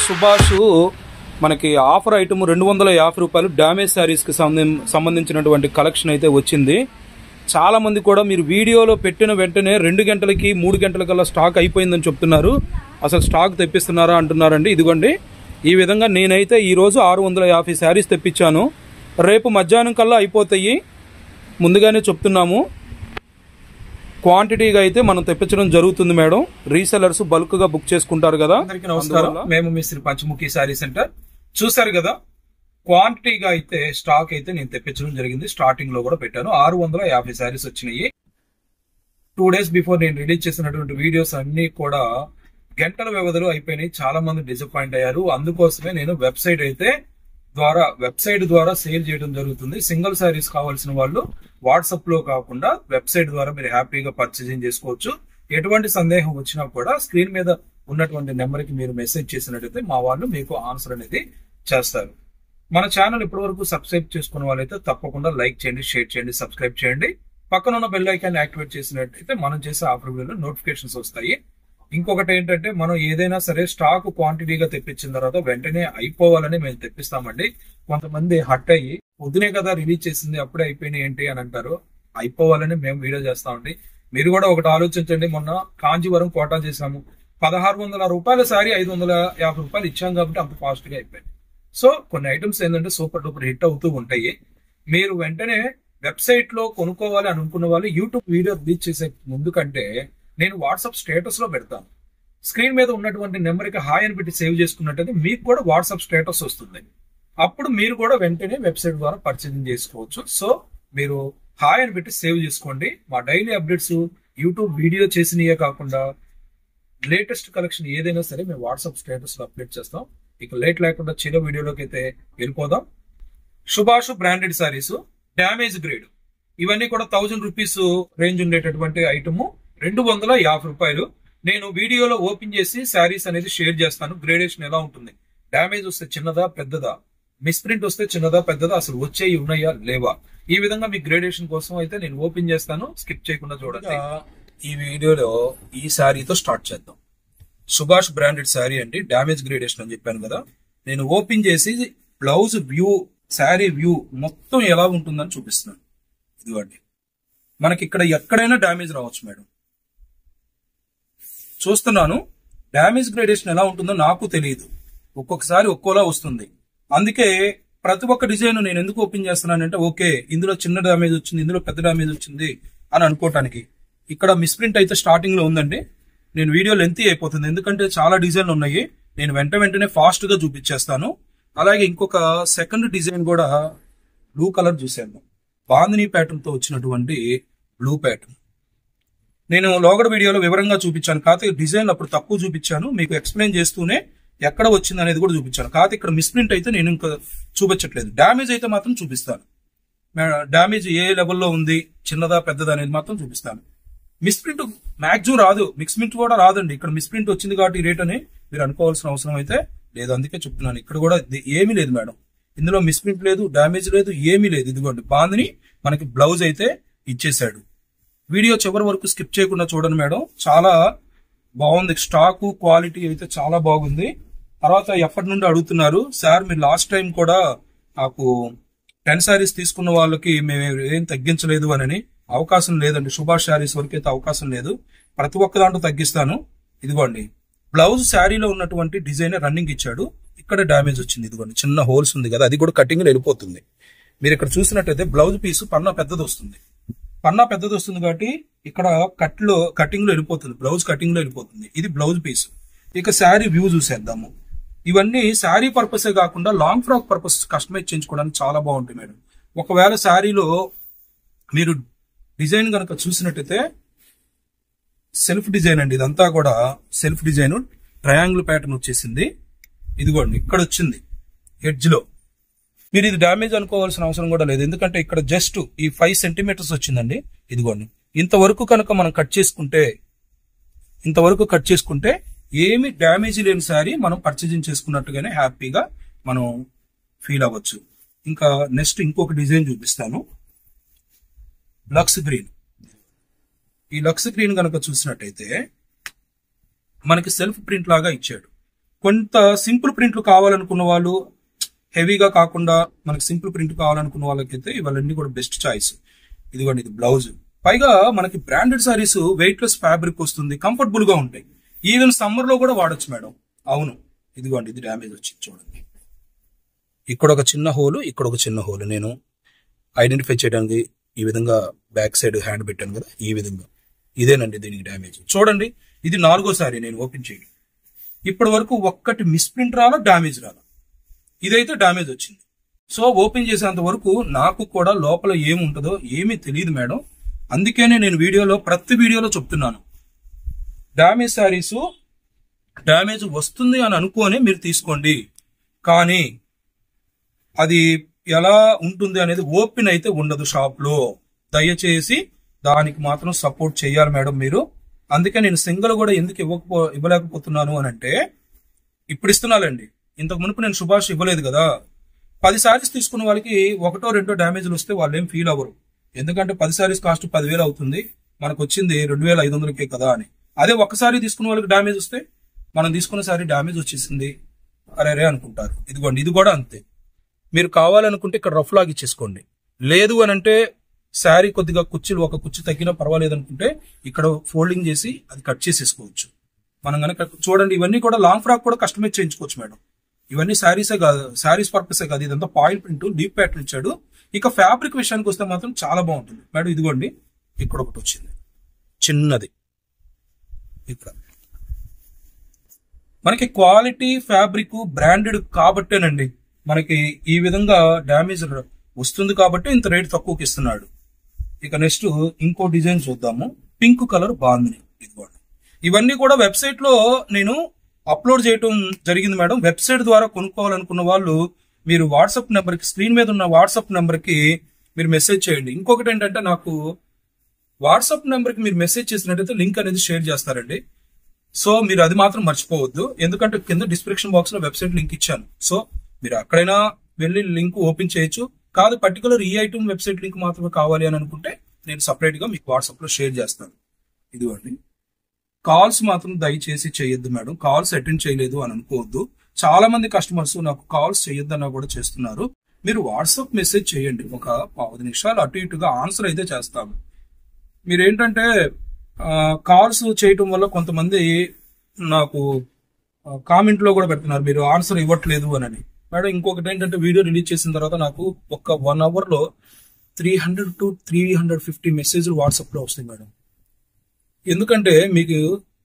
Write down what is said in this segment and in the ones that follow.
సుభాష్ మనకి offer item 250 రూపాయలు damage శారీస్కి సంబంధించినటువంటి కలెక్షన్ అయితే వచ్చింది. చాలా మంది కూడా మీరు వీడియోలో పెట్టిన వెంటనే 2 గంటలకి 3 గంటలకల్లా స్టాక్ అయిపోయిందని చెప్తున్నారు. అసలు స్టాక్ తెప్పిస్తున్నారా అంటున్నారండి. ఇదిగోండి, ఈ విధంగా నేనైతే ఈరోజు 650 శారీస్ తెప్పించాను. రేపు మధ్యాహ్నం కల్లా అయిపోతాయి, ముందుగానే చెప్తున్నాము. క్వాంటిటీగా అయితే మనం తెప్పించడం జరుగుతుంది మేడం. రీసెలర్స్ బల్క్ గా బుక్ చేసుకుంటారు కదా. అందరికీ నమస్కారం. మేము మీ శ్రీ పంచముఖి శారీ సెంటర్. చూసారు కదా, క్వాంటిటీగా అయితే స్టాక్ అయితే నేను తెప్పించడం జరిగింది. స్టార్టింగ్ లో కూడా పెట్టాను. 650 శారీస్ వచ్చినాయి. 2 days బిఫోర్ నేను రిలీజ్ చేసినటువంటి వీడియోస్ అన్ని కూడా గంటల వ్యవధిలో అయిపోయినాయి. చాలా మంది డిసప్పాయింట్ అయ్యారు. అందుకోసమే నేను వెబ్సైట్ ద్వారా సేల్ చేయడం జరుగుతుంది. సింగిల్ శారీస్ కావాల్సిన వాళ్ళు వాట్సాప్ లో కాకుండా వెబ్సైట్ ద్వారా మీరు హ్యాపీగా పర్చేజింగ్ చేసుకోవచ్చు. ఎటువంటి సందేహం వచ్చినా కూడా స్క్రీన్ మీద ఉన్నటువంటి నెంబర్ కి మీరు మెసేజ్ చేసినట్టయితే మా వాళ్ళు మీకు ఆన్సర్ అనేది చేస్తారు. మన ఛానల్ ఇప్పటి వరకు సబ్స్క్రైబ్ చేసుకున్న వాళ్ళైతే తప్పకుండా లైక్ చేయండి, షేర్ చేయండి, సబ్స్క్రైబ్ చేయండి. పక్కన ఉన్న బెల్ ఐకాన్ యాక్టివేట్ చేసినట్టయితే మనం చేసే ఆఫర్ వీడియోలో నోటిఫికేషన్స్ వస్తాయి. ఇంకొకటి ఏంటంటే, మనం ఏదైనా సరే స్టాక్ క్వాంటిటీగా తెప్పించిన తర్వాత వెంటనే అయిపోవాలని మేము తెప్పిస్తామండి. కొంతమంది హట్ అయ్యి పొద్దునే కదా రిలీజ్ చేసింది అప్పుడే అయిపోయినాయి ఏంటి అని అంటారు. అయిపోవాలని మేము వీడియో చేస్తామండి. మీరు కూడా ఒకటి ఆలోచించండి. మొన్న కాంజీవరం కోటా చేసాము. 1600 రూపాయల సారీ 550 రూపాయలు ఇచ్చాం కాబట్టి అంత ఫాస్ట్ గా అయిపోయింది. సో కొన్ని ఐటమ్స్ ఏంటంటే సూపర్ డూపర్ హిట్ అవుతూ ఉంటాయి. మీరు వెంటనే వెబ్సైట్ లో కొనుక్కోవాలి అని అనుకున్న వాళ్ళు యూట్యూబ్ వీడియో రిలీజ్ చేసే ముందు కంటే నేను వాట్సాప్ స్టేటస్ లో పెడతాను. స్క్రీన్ మీద ఉన్నటువంటి నెంబర్ కి హాయ్ అని పెట్టి సేవ్ చేసుకున్నట్టయితే మీకు కూడా వాట్సాప్ స్టేటస్ వస్తుంది. అప్పుడు మీరు కూడా వెంటనే వెబ్సైట్ ద్వారా పర్చేజింగ్ చేసుకోవచ్చు. సో మీరు హాయ్ అని పెట్టి సేవ్ చేసుకోండి. మా డైలీ అప్డేట్స్ యూట్యూబ్ వీడియో చేసినయే కాకుండా లేటెస్ట్ కలెక్షన్ ఏదైనా సరే మేము వాట్సాప్ స్టేటస్ లో అప్డేట్ చేస్తాం. ఇక లేట్ లేకుండా చిన్న వీడియోలోకి అయితే వెళ్ళిపోదాం. Subhash branded saris damage grade ఇవన్నీ కూడా 1000 రూపీస్ రేంజ్ ఉండేటటువంటి ఐటమ్ 250 రూపాయలు. నేను వీడియోలో ఓపెన్ చేసి శారీస్ అనేది షేర్ చేస్తాను. గ్రేడేషన్ ఎలా ఉంటుంది, డ్యామేజ్ వస్తే చిన్నదా పెద్దదా, మిస్ప్రింట్ వస్తే చిన్నదా పెద్దదా, అసలు వచ్చేవి ఉన్నాయా లేవా, ఈ విధంగా మీ గ్రేడేషన్ కోసం అయితే నేను ఓపెన్ చేస్తాను. స్కిప్ చేయకుండా చూడండి. ఈ వీడియోలో ఈ శారీతో స్టార్ట్ చేద్దాం. సుభాష్ బ్రాండెడ్ శారీ అండి, డ్యామేజ్ గ్రేడేషన్ అని చెప్పాను కదా. నేను ఓపెన్ చేసి బ్లౌజ్ వ్యూ, శారీ వ్యూ మొత్తం ఎలా ఉంటుందని చూపిస్తున్నాను. ఇదిగోండి, మనకి ఇక్కడ ఎక్కడైనా డ్యామేజ్ రావచ్చు మేడం. చూస్తున్నాను. డ్యామేజ్ గ్రేడేషన్ ఎలా ఉంటుందో నాకు తెలియదు. ఒక్కొక్కసారి ఒక్కోలా వస్తుంది. అందుకే ప్రతి ఒక్క డిజైన్ నేను ఎందుకు ఓపెన్ చేస్తున్నానంటే, ఓకే ఇందులో చిన్న డ్యామేజ్ వచ్చింది, ఇందులో పెద్ద డ్యామేజ్ వచ్చింది అని అనుకోవటానికి. ఇక్కడ మిస్ప్రింట్ అయితే స్టార్టింగ్ లో ఉందండి. నేను వీడియో లెంతీ అయిపోతుంది ఎందుకంటే చాలా డిజైన్లు ఉన్నాయి. నేను వెంటనే ఫాస్ట్ గా చూపించేస్తాను. అలాగే ఇంకొక సెకండ్ డిజైన్ కూడా బ్లూ కలర్ చూశాను. బాందినీ ప్యాటర్న్ తో వచ్చినటువంటి బ్లూ ప్యాటర్న్ నేను లోగడ వీడియోలో వివరంగా చూపించాను. కాకపోతే డిజైన్ అప్పుడు తక్కువ చూపించాను. మీకు ఎక్స్ప్లెయిన్ చేస్తూనే ఎక్కడ వచ్చింది అనేది కూడా చూపించాను. కాకపోతే ఇక్కడ మిస్ప్రింట్ అయితే నేను ఇంకా చూపించట్లేదు. డ్యామేజ్ అయితే మాత్రం చూపిస్తాను. డ్యామేజ్ ఏ లెవెల్లో ఉంది, చిన్నదా పెద్దదా అనేది మాత్రం చూపిస్తాను. మిస్ప్రింట్ మ్యాక్సిమం రాదు, మిక్స్ప్రింట్ కూడా రాదండి. ఇక్కడ మిస్ప్రింట్ వచ్చింది కాబట్టి రేట్ అని మీరు అనుకోవాల్సిన అవసరం అయితే లేదు. అందుకే చెప్తున్నాను. ఇక్కడ కూడా ఏమీ లేదు మేడం. ఇందులో మిస్ప్రింట్ లేదు, డ్యామేజ్ లేదు, ఏమీ లేదు. ఇదిగోండి, బాందిని మనకి బ్లౌజ్ అయితే ఇచ్చేసాడు. వీడియో చివరి వరకు స్కిప్ చేయకుండా చూడండి మేడం. చాలా బాగుంది. స్టాకు క్వాలిటీ అయితే చాలా బాగుంది. తర్వాత ఎప్పటి నుండి అడుగుతున్నారు, సార్ మీరు లాస్ట్ టైం కూడా నాకు 10 శారీస్ తీసుకున్న వాళ్ళకి మేము ఏం తగ్గించలేదు అని. అవకాశం లేదండి. సుభాష్ శారీస్ వరకు అయితే అవకాశం లేదు. ప్రతి ఒక్క దాంట్లో తగ్గిస్తాను. ఇదిగోండి, బ్లౌజ్ శారీలో ఉన్నటువంటి డిజైన్ రన్నింగ్ ఇచ్చాడు. ఇక్కడ డ్యామేజ్ వచ్చింది. ఇదిగోండి, చిన్న హోల్స్ ఉంది కదా, అది కూడా కటింగ్ వెళ్ళిపోతుంది. మీరు ఇక్కడ చూసినట్టయితే బ్లౌజ్ పీస్ పన్నా పెద్దది వస్తుంది. పన్నా పెద్దది వస్తుంది కాబట్టి ఇక్కడ కటింగ్ లో వెళ్ళిపోతుంది. బ్లౌజ్ కటింగ్ లో వెళ్ళిపోతుంది. ఇది బ్లౌజ్ పీస్. ఇక శారీ వ్యూ చూసేద్దాము. ఇవన్నీ శారీ పర్పసే కాకుండా లాంగ్ ఫ్రాక్ పర్పస్ కస్టమైజ్ చేయించుకోవడానికి చాలా బాగుంటాయి మేడం. ఒకవేళ శారీలో మీరు డిజైన్ కనుక చూసినట్టయితే సెల్ఫ్ డిజైన్ అండి. ఇదంతా కూడా సెల్ఫ్ డిజైన్, ట్రయాంగిల్ ప్యాటర్న్ వచ్చేసింది. ఇదిగోండి, ఇక్కడ వచ్చింది ఎడ్జ్ లో. మీరు ఇది డ్యామేజ్ అనుకోవాల్సిన అవసరం కూడా లేదు. ఎందుకంటే ఇక్కడ జస్ట్ ఈ 5 సెంటీమీటర్స్ వచ్చిందండి. ఇదిగోండి, ఇంతవరకు కనుక మనం కట్ చేసుకుంటే ఏమి డ్యామేజ్ లేని శారీ మనం పర్చేజింగ్ చేసుకున్నట్టుగానే హ్యాపీగా మనం ఫీల్ అవ్వచ్చు. ఇంకా నెక్స్ట్ ఇంకొక డిజైన్ చూపిస్తాను. Lux green. ఈ లక్స్ గ్రీన్ కనుక చూసినట్టయితే మనకి సెల్ఫ్ ప్రింట్ లాగా ఇచ్చాడు. కొంత సింపుల్ ప్రింట్లు కావాలనుకున్న వాళ్ళు, హెవీగా కాకుండా మనకి సింపుల్ ప్రింట్ కావాలనుకున్న వాళ్ళకైతే ఇవన్నీ కూడా బెస్ట్ చాయిస్. ఇదిగోండి, ఇది బ్లౌజ్. పైగా మనకి branded saris weight less fabric వస్తుంది, కంఫర్టబుల్ గా ఉంటాయి. ఈవెన్ సమ్మర్ లో కూడా వాడొచ్చు మేడం. అవును, ఇదిగోండి, ఇది డ్యామేజ్ వచ్చింది చూడండి. ఇక్కడ ఒక చిన్న హోలు, ఇక్కడ ఒక చిన్న హోలు. నేను ఐడెంటిఫై చేయడానికి ఈ విధంగా బ్యాక్ సైడ్ హ్యాండ్ పెట్టాను కదా, ఈ విధంగా. ఇదేనండి దీనికి డ్యామేజ్. చూడండి, ఇది 4వ సారీ నేను ఓపెన్ చేయడం. ఇప్పటి వరకు ఒక్కటి మిస్ప్రింట్ రాలా, డ్యామేజ్ రాలా. ఇదైతే డ్యామేజ్ వచ్చింది. సో ఓపెన్ చేసేంత వరకు నాకు కూడా లోపల ఏముంటుందో ఏమీ తెలియదు మేడం. అందుకనే నేను ప్రతి వీడియోలో చెప్తున్నాను, డ్యామేజ్ శారీస్ డ్యామేజ్ వస్తుంది అని అనుకోని మీరు తీసుకోండి. కానీ అది ఎలా ఉంటుంది అనేది ఓపెన్ అయితే ఉండదు షాప్ లో. దయచేసి దానికి మాత్రం సపోర్ట్ చేయాలి మేడం మీరు. అందుకే నేను సింగిల్ కూడా ఎందుకు ఇవ్వలేకపోతున్నాను అని అంటే, ఇప్పుడు ఇస్తున్నానండి. ఇంతకు మునుపు నేను సుభాష్ ఇవ్వలేదు కదా. 10 సారీస్ తీసుకున్న వాళ్ళకి 1 2 డ్యామేజ్లు వస్తే వాళ్ళు ఏం ఫీల్ అవ్వరు. ఎందుకంటే 10 సారీస్ కాస్ట్ 10,000 అవుతుంది, మనకు వచ్చింది 2,500కే కదా అని. అదే ఒక్కసారి తీసుకున్న వాళ్ళకి డ్యామేజ్ వస్తే, మనం తీసుకున్న సారీ డ్యామేజ్ వచ్చేసింది అరే అనుకుంటారు. ఇదిగోండి, ఇది కూడా అంతే. మీరు కావాలనుకుంటే ఇక్కడ రఫ్ లాగ్ ఇచ్చేసుకోండి. లేదు అని అంటే శారీ కొద్దిగా ఒక కుర్చీ తగ్గినా పర్వాలేదు అనుకుంటే ఇక్కడ ఫోల్డింగ్ చేసి అది కట్ చేసేసుకోవచ్చు. మనం కనుక చూడండి, ఇవన్నీ కూడా లాంగ్ ఫ్రాక్ కూడా కస్టమైజ్ చేయించుకోవచ్చు మేడం. ఇవన్నీ శారీసే కాదు, శారీస్ పర్పసే కాదు. ఇదంతా పాయిల్ ప్రింట్, డీప్ ప్యాటర్న్ ఇచ్చాడు. ఇక ఫ్యాబ్రిక్ విషయానికి వస్తే మాత్రం చాలా బాగుంటుంది మేడం. ఇదిగోండి, ఇక్కడ ఒకటి వచ్చింది చిన్నది. ఇక్కడ మనకి క్వాలిటీ ఫ్యాబ్రిక్ బ్రాండెడ్ కాబట్టేనండి మనకి ఈ విధంగా డ్యామేజ్ వస్తుంది, కాబట్టి ఇంత రేట్ తక్కువకి ఇస్తున్నాడు. ఇక నెక్స్ట్ ఇంకో డిజైన్ చూద్దాము. పింక్ కలర్ బాగుంది. ఇదిగోండి, ఇవన్నీ కూడా వెబ్సైట్ లో నేను అప్లోడ్ చేయడం జరిగింది మేడం. వెబ్సైట్ ద్వారా కొనుక్కోవాలనుకున్న వాళ్ళు మీరు వాట్సాప్ నెంబర్ కి, స్క్రీన్ మీద ఉన్న వాట్సాప్ నెంబర్ కి మీరు మెసేజ్ చేయండి. ఇంకొకటి ఏంటంటే, నాకు వాట్సాప్ నెంబర్ కి మీరు మెసేజ్ చేసినట్టయితే లింక్ అనేది షేర్ చేస్తారండి. సో మీరు అది మాత్రం మర్చిపోవద్దు, ఎందుకంటే కింద డిస్క్రిప్షన్ బాక్స్ లో వెబ్సైట్ లింక్ ఇచ్చాను. సో మీరు అక్కడైనా వెళ్ళి లింక్ ఓపెన్ చేయొచ్చు. కాదు, పర్టికులర్ ఈ ఐటమ్ వెబ్సైట్ లింక్ మాత్రమే కావాలి అని అనుకుంటే నేను సపరేట్ గా మీకు వాట్సాప్ లో షేర్ చేస్తాను. ఇదిగోండి, కాల్స్ మాత్రం దయచేసి చేయొద్దు మేడం. కాల్స్ అటెండ్ చేయలేదు అని అనుకోవద్దు. చాలా మంది కస్టమర్స్ నాకు కాల్స్ చేయొద్దన్నా కూడా చేస్తున్నారు. మీరు వాట్సాప్ మెసేజ్ చేయండి, ఒక 10 నిమిషాలు అటు ఇటుగా ఆన్సర్ అయితే చేస్తాము. మీరేంటంటే కాల్స్ చేయటం వల్ల కొంతమంది నాకు కామెంట్ లో కూడా పెడుతున్నారు, మీరు ఆన్సర్ ఇవ్వట్లేదు అని. మేడం, ఇంకొకటి ఏంటంటే, వీడియో రిలీజ్ చేసిన తర్వాత నాకు ఒక 1 అవర్ లో 300 to 350 మెసేజ్లు వాట్సాప్ లో వస్తాయి మేడం. ఎందుకంటే మీకు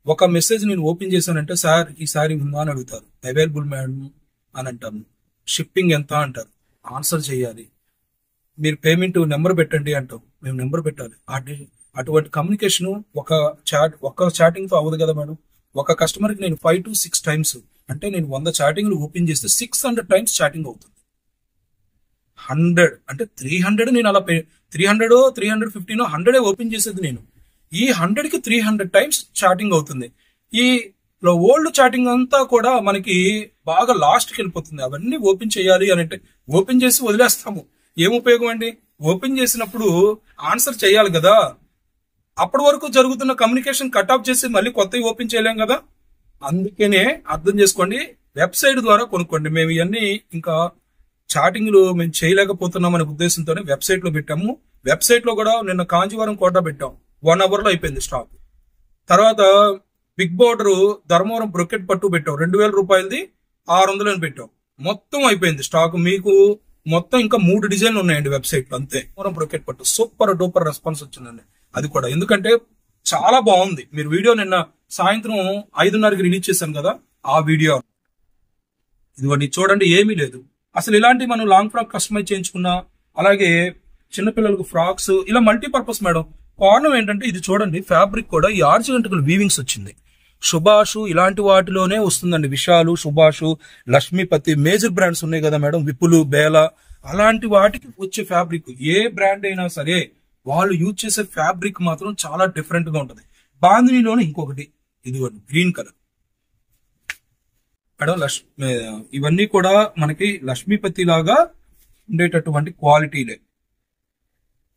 ఒక మెసేజ్ నేను ఓపెన్ చేశానంటే, సార్ ఈ సారీ ఉందా అని అడుగుతారు, అవైలబుల్ మేడం అని అంటాను, షిప్పింగ్ ఎంత అంటారు, ఆన్సర్ చేయాలి, మీరు పేమెంట్ నెంబర్ పెట్టండి అంటాం, మేము నెంబర్ పెట్టాలి. అటువంటి కమ్యూనికేషన్ ఒక చాటింగ్ తో అవ్వదు కదా మేడం. ఒక కస్టమర్ కి నేను 5 to 6 టైమ్స్, అంటే నేను 100 చాటింగ్లు ఓపెన్ చేస్తే 600 టైమ్స్ చాటింగ్ అవుతుంది. 100 అంటే 300 నేను అలా 300 315 100 ఓపెన్ చేసేది నేను. ఈ 100కి 300 టైమ్స్ చాటింగ్ అవుతుంది. ఈ ఓల్డ్ చాటింగ్ అంతా కూడా మనకి బాగా లాస్ట్కి వెళ్ళిపోతుంది. అవన్నీ ఓపెన్ చేయాలి అని అంటే ఓపెన్ చేసి వదిలేస్తాము, ఏం ఉపయోగం అండి? ఓపెన్ చేసినప్పుడు ఆన్సర్ చేయాలి కదా. అప్పటి వరకు జరుగుతున్న కమ్యూనికేషన్ కట్ ఆఫ్ చేసి మళ్ళీ కొత్తవి ఓపెన్ చేయలేం కదా. అందుకనే అర్థం చేసుకోండి, వెబ్సైట్ ద్వారా కొనుక్కోండి. మేము ఇవన్నీ ఇంకా చాటింగ్లు మేము చేయలేకపోతున్నాం అనే ఉద్దేశంతోనే వెబ్సైట్ లో పెట్టాము. వెబ్సైట్ లో కూడా నిన్న కాంజీవరం కోట పెట్టాం, 1 అవర్ లో అయిపోయింది స్టాక్. తర్వాత బిగ్ బోర్డర్ ధర్మవరం బ్రొకెట్ పట్టు పెట్టాం, 2,000 రూపాయలది 600 అని పెట్టాం, మొత్తం అయిపోయింది స్టాక్. మీకు మొత్తం ఇంకా 3 డిజైన్లు ఉన్నాయండి వెబ్సైట్ లో, అంతే. ధర్మవరం బ్రొకెట్ పట్టు సూపర్ డూపర్ రెస్పాన్స్ వచ్చిందండి. అది కూడా ఎందుకంటే చాలా బాగుంది. మీరు వీడియో నిన్న సాయంత్రం 5:30కి రిలీజ్ చేశాను కదా, ఆ వీడియో. ఇదిగోండి చూడండి, ఏమీ లేదు అసలు. ఇలాంటి మనం లాంగ్ ఫ్రాక్ కస్టమైజ్ చేయించుకున్నా, అలాగే చిన్నపిల్లలకు ఫ్రాక్స్, ఇలా మల్టీపర్పస్ మేడం. కారణం ఏంటంటే, ఇది చూడండి, ఫ్యాబ్రిక్ కూడా ఈ ఆర్జినెంటల్ వీవింగ్స్ వచ్చింది. సుభాషు ఇలాంటి వాటిలోనే వస్తుందండి. విశాలు, సుభాషు, లక్ష్మీపతి, మేజర్ బ్రాండ్స్ ఉన్నాయి కదా మేడం, విపులు, బేలా, అలాంటి వాటికి వచ్చే ఫ్యాబ్రిక్ ఏ బ్రాండ్ అయినా సరే వాళ్ళు యూజ్ చేసే ఫ్యాబ్రిక్ మాత్రం చాలా డిఫరెంట్ గా ఉంటది. బాందినీలోనే ఇంకొకటి, ఇదిగోండి గ్రీన్ కలర్ మేడం. ఇవన్నీ కూడా మనకి లక్ష్మీపతి లాగా ఉండేటటువంటి క్వాలిటీలే.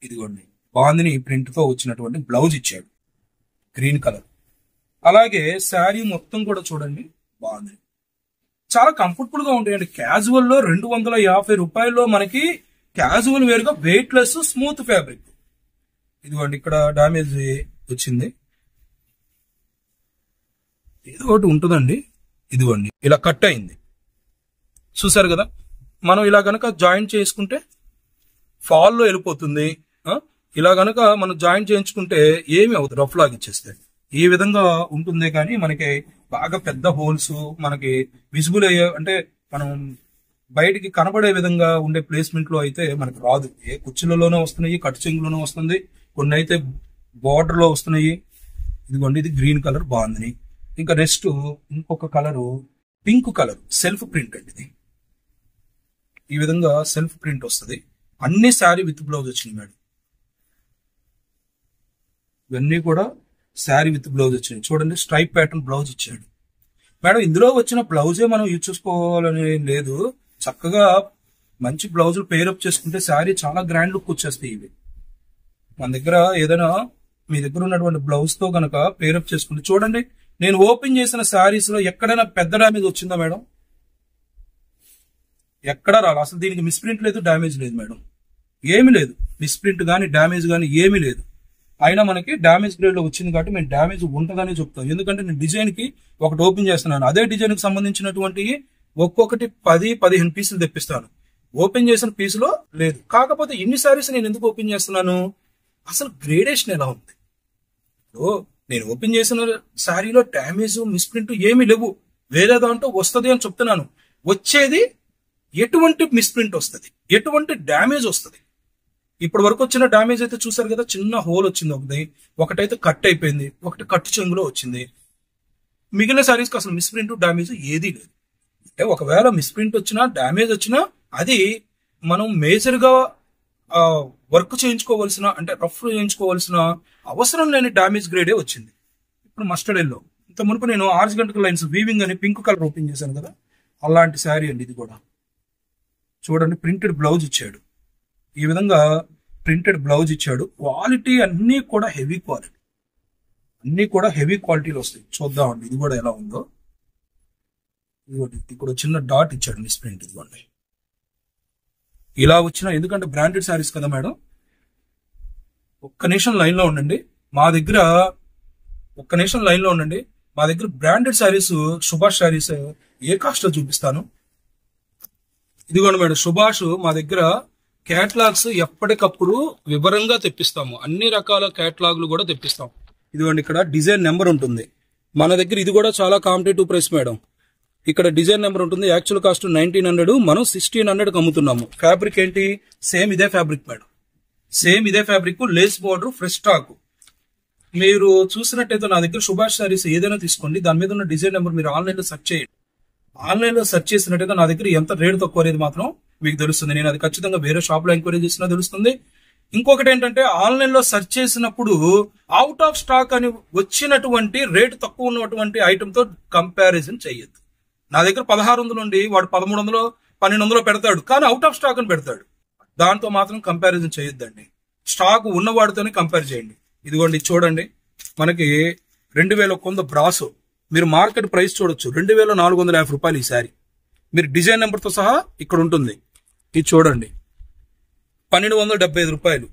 ఇదిగోండి, బాందిని ప్రింట్ తో వచ్చినటువంటి బ్లౌజ్ ఇచ్చాడు, గ్రీన్ కలర్. అలాగే శారీ మొత్తం కూడా చూడండి బాగుంది. చాలా కంఫర్టబుల్ గా ఉంటాయండి. క్యాజువల్ లో 250 రూపాయల్లో మనకి క్యాజువల్ వేర్ గా వెయిట్ లెస్ స్మూత్ ఫ్యాబ్రిక్. ఇదిగోండి ఇక్కడ డామేజ్ వచ్చింది, ఏదో ఒకటి ఉంటుందండి. ఇదిగోండి ఇలా కట్ అయింది, చూసారు కదా. మనం ఇలా గనక జాయింట్ చేసుకుంటే ఫాల్ లో వెళ్ళిపోతుంది. ఇలా గనక మనం జాయింట్ చేయించుకుంటే ఏమి అవుతుంది, రఫ్ లాగా ఇచ్చేస్తే ఈ విధంగా ఉంటుంది. కానీ మనకి బాగా పెద్ద హోల్స్ మనకి విజిబుల్ అయ్యే, అంటే మనం బయటికి కనబడే విధంగా ఉండే ప్లేస్మెంట్ లో అయితే మనకి రాదు. ఏ కుర్చీలలోనే వస్తున్నాయి, కట్ చెంగులోనే వస్తుంది, కొన్ని అయితే బార్డర్ లో వస్తున్నాయి. ఇదిగోండి ఇది గ్రీన్ కలర్ బాగుంది. ఇంకా నెక్స్ట్ ఇంకొక colour pink colour self print అండి. ఇది ఈ విధంగా సెల్ఫ్ ప్రింట్ వస్తుంది. అన్ని శారీ విత్ బ్లౌజ్ వచ్చినాయి మేడం. ఇవన్నీ కూడా శారీ విత్ బ్లౌజ్ వచ్చినాయి. చూడండి స్ట్రైప్ ప్యాటర్న్ బ్లౌజ్ ఇచ్చాడు మేడం. ఇందులో వచ్చిన బ్లౌజే మనం యూజ్ చేసుకోవాలని లేదు, చక్కగా మంచి బ్లౌజులు పేరప్ చేసుకుంటే శారీ చాలా గ్రాండ్ లుక్ వచ్చేస్తాయి. ఇవి మన దగ్గర ఏదైనా మీ దగ్గర ఉన్నటువంటి బ్లౌజ్ తో కనుక పేరప్ చేసుకుంటే, చూడండి నేను ఓపెన్ చేసిన శారీస్ లో ఎక్కడైనా పెద్ద డామేజ్ వచ్చిందా మేడం? ఎక్కడా రాదు. అసలు దీనికి మిస్ప్రింట్ లేదు, డామేజ్ లేదు మేడం, ఏమి లేదు. మిస్ప్రింట్ కానీ డామేజ్ కానీ ఏమీ లేదు. అయినా మనకి డామేజ్ గ్రేడ్ లో వచ్చింది కాబట్టి మేము డామేజ్ ఉంటుందని చెప్తాం. ఎందుకంటే నేను డిజైన్ కి ఒకటి ఓపెన్ చేస్తున్నాను, అదే డిజైన్ కి సంబంధించినటువంటి ఒక్కొక్కటి 10-15 పీసులు తెప్పిస్తాను. ఓపెన్ చేసిన పీసులో లేదు. కాకపోతే ఇన్ని శారీస్ నేను ఎందుకు ఓపెన్ చేస్తున్నాను, అసలు గ్రేడేషన్ ఎలా ఉంది. నేను ఓపెన్ చేసిన శారీలో డామేజ్ మిస్ప్రింట్ ఏమీ లేవు, వేరే దాంట్లో వస్తుంది అని చెప్తున్నాను. వచ్చేది ఎటువంటి మిస్ప్రింట్ వస్తుంది, ఎటువంటి డ్యామేజ్ వస్తుంది. ఇప్పటి వరకు వచ్చిన డ్యామేజ్ అయితే చూసారు కదా, చిన్న హోల్ వచ్చింది, ఒకటైతే కట్ అయిపోయింది, ఒకటి కట్ చెంగులో వచ్చింది. మిగిలిన శారీస్కి అసలు మిస్ప్రింట్ డ్యామేజ్ ఏదీ లేదు. అంటే ఒకవేళ మిస్ప్రింట్ వచ్చినా డ్యామేజ్ వచ్చినా అది మనం మేజర్ గా వర్క్ చేయించుకోవాల్సిన, అంటే రఫ్ చేయించుకోవాల్సిన అవసరం లేని డామేజ్ గ్రేడే వచ్చింది. ఇప్పుడు మస్టర్డ్ ఎల్లో, ఇంత మునుపు నేను ఆర్జిగంటల్ లైన్స్ వీవింగ్ అని పింక్ కలర్ ఓపెన్ చేశాను కదా, అలాంటి శారీ అండి ఇది కూడా. చూడండి ప్రింటెడ్ బ్లౌజ్ ఇచ్చాడు, ఈ విధంగా ప్రింటెడ్ బ్లౌజ్ ఇచ్చాడు. క్వాలిటీ అన్నీ కూడా హెవీ క్వాలిటీ, అన్నీ కూడా హెవీ క్వాలిటీలో వస్తాయి. చూద్దామండి ఇది కూడా ఎలా ఉందో. ఇదిగోండి ఇక్కడ చిన్న డాట్ ఇచ్చాడు మిస్ ప్రింట్. ఇదిగోండి ఇలా వచ్చిన, ఎందుకంటే బ్రాండెడ్ శారీస్ కదా మేడం. ఒక్క నిమిషం లైన్ లో ఉండండి, మా దగ్గర ఒక్క నిమిషం లైన్ లో ఉండండి. మా దగ్గర బ్రాండెడ్ శారీస్, సుభాష్ శారీస్ ఏ కాస్ట్ లో చూపిస్తాను. ఇదిగోండి మేడం, సుభాష్ మా దగ్గర క్యాటలాగ్స్ ఎప్పటికప్పుడు వివరంగా తెప్పిస్తాము. అన్ని రకాల క్యాటలాగ్లు కూడా తెప్పిస్తాం. ఇదిగోండి ఇక్కడ డిజైన్ నెంబర్ ఉంటుంది మన దగ్గర. ఇది కూడా చాలా కాంపిటేటివ్ ప్రైస్ మేడం. ఇక్కడ డిజైన్ నెంబర్ ఉంటుంది. యాక్చువల్ కాస్ట్ 1900, మనం 1600 అమ్ముతున్నాము. ఫ్యాబ్రిక్ ఏంటి, సేమ్ ఇదే ఫ్యాబ్రిక్ మేడం, సేమ్ ఇదే fabric, lace border, fresh stock. మీరు చూసినట్టయితే నా దగ్గర సుభాష్ శారీస్ ఏదైనా తీసుకోండి, దాని మీద ఉన్న డిజైన్ నెంబర్ మీరు ఆన్లైన్ లో సెర్చ్ చేయండి. ఆన్లైన్ లో సెర్చ్ చేసినట్టయితే నా దగ్గర ఎంత రేటు తక్కువ అనేది మాత్రం మీకు తెలుస్తుంది. నేను అది ఖచ్చితంగా వేరే షాప్ లో ఎంక్వైరీ చేసినా తెలుస్తుంది. ఇంకొకటి ఏంటంటే, ఆన్లైన్ లో సెర్చ్ చేసినప్పుడు అవుట్ ఆఫ్ స్టాక్ అని వచ్చినటువంటి రేటు తక్కువ ఉన్నటువంటి ఐటమ్ తో కంపారిజన్ చేయొద్దు. నా దగ్గర 1600 నుండి వాడు 1300, 1200 పెడతాడు, కానీ అవుట్ ఆఫ్ స్టాక్ అని పెడతాడు. దాంతో మాత్రం కంపారిజన్ చేయొద్దండి. స్టాక్ ఉన్నవాడితోనే కంపేర్ చేయండి. ఇదిగోండి చూడండి, మనకి 2100 బ్రాసో, మీరు మార్కెట్ ప్రైస్ చూడొచ్చు 2450 రూపాయలు ఈ శారీ. మీరు డిజైన్ నెంబర్తో సహా ఇక్కడ ఉంటుంది. ఇది చూడండి 1275 రూపాయలు.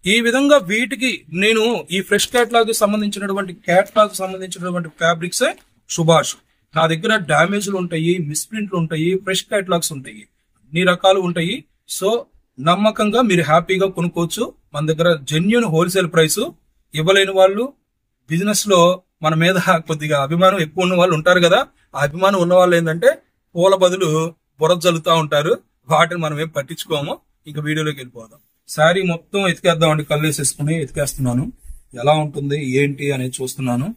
ఈ విధంగా వీటికి నేను ఈ ఫ్రెష్ క్యాటలాగ్ సంబంధించినటువంటి ఫ్యాబ్రిక్స్ సుభాష్. నా దగ్గర డ్యామేజ్లు ఉంటాయి, మిస్ప్రింట్లు ఉంటాయి, ఫ్రెష్ క్యాటలాగ్స్ ఉంటాయి, అన్ని రకాలు ఉంటాయి. సో నమ్మకంగా మీరు హ్యాపీగా కొనుక్కోవచ్చు. మన దగ్గర జెన్యూన్ హోల్సేల్ ప్రైస్. ఇవ్వలేని వాళ్ళు, బిజినెస్ లో మన మీద కొద్దిగా అభిమానం ఎక్కువ ఉన్న వాళ్ళు ఉంటారు కదా, ఆ అభిమానం ఉన్న వాళ్ళు ఏంటంటే పూల బదులు బురద జల్లుతా ఉంటారు. వాటిని మనం ఏం పట్టించుకోము. ఇంకా వీడియోలోకి వెళ్ళిపోదాం. శారీ మొత్తం ఎతికేద్దామండి, కళ్ళేసేసుకుని ఎతికేస్తున్నాను. ఎలా ఉంటుంది ఏంటి అనేది చూస్తున్నాను.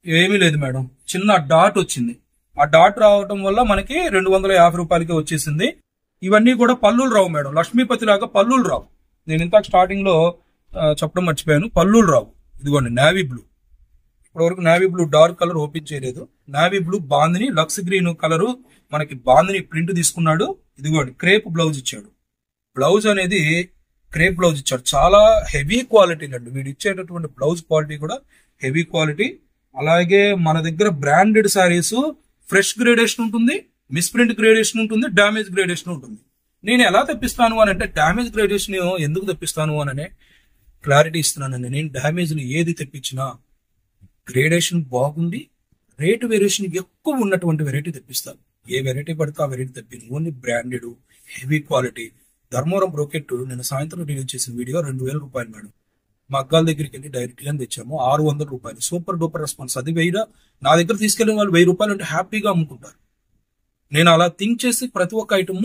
ఏమీ లేదు మేడం, చిన్న డాట్ వచ్చింది. ఆ డాట్ రావటం వల్ల మనకి 250 రూపాయలకి వచ్చేసింది. ఇవన్నీ కూడా పల్లులు రావు మేడం, లక్ష్మీపతి లాగా పల్లులు రావు. నేను ఇంతకు స్టార్టింగ్ లో చెప్పడం మర్చిపోయాను, పల్లులు రావు. ఇదిగోండి నావీ బ్లూ, ఇప్పటివరకు navy blue dark colour open చేయలేదు. Navy blue bandhani, lux green colour మనకి బాందిని ప్రింట్ తీసుకున్నాడు. ఇదిగోండి క్రేప్ బ్లౌజ్ ఇచ్చాడు. బ్లౌజ్ అనేది క్రేప్ బ్లౌజ్ ఇచ్చాడు, చాలా హెవీ క్వాలిటీ అండి. వీడు ఇచ్చేటటువంటి బ్లౌజ్ క్వాలిటీ కూడా హెవీ క్వాలిటీ. అలాగే మన దగ్గర బ్రాండెడ్ శారీస్ ఫ్రెష్ గ్రేడేషన్ ఉంటుంది, మిస్ప్రింట్ గ్రేడేషన్ ఉంటుంది, డ్యామేజ్ గ్రేడేషన్ ఉంటుంది. నేను ఎలా తెప్పిస్తాను అని అంటే డ్యామేజ్ గ్రేడేషన్ ఎందుకు తెప్పిస్తాను అని క్లారిటీ ఇస్తున్నానండి. నేను డ్యామేజ్ని ఏది తెప్పించినా గ్రేడేషన్ బాగుండి రేటు వేరియేషన్ ఎక్కువ ఉన్నటువంటి వెరైటీ తెప్పిస్తాను. ఏ వెరైటీ పడితే ఆ వెరైటీ తెప్పింది. Only branded heavy quality. Dharmavaram brocade నేను సాయంత్రం రిలీజ్ చేసిన వీడియో 2000 రూపాయలు మేడం. మా అగ్గాల దగ్గరికి వెళ్ళి డైరెక్ట్ గా తెచ్చాము 600 రూపాయలు. Super duper response. అది 1000 నా దగ్గర తీసుకెళ్లిన వాళ్ళు 1000 రూపాయలు అంటే హ్యాపీగా అమ్ముకుంటారు. నేను అలా థింక్ చేసి ప్రతి ఒక్క ఐటమ్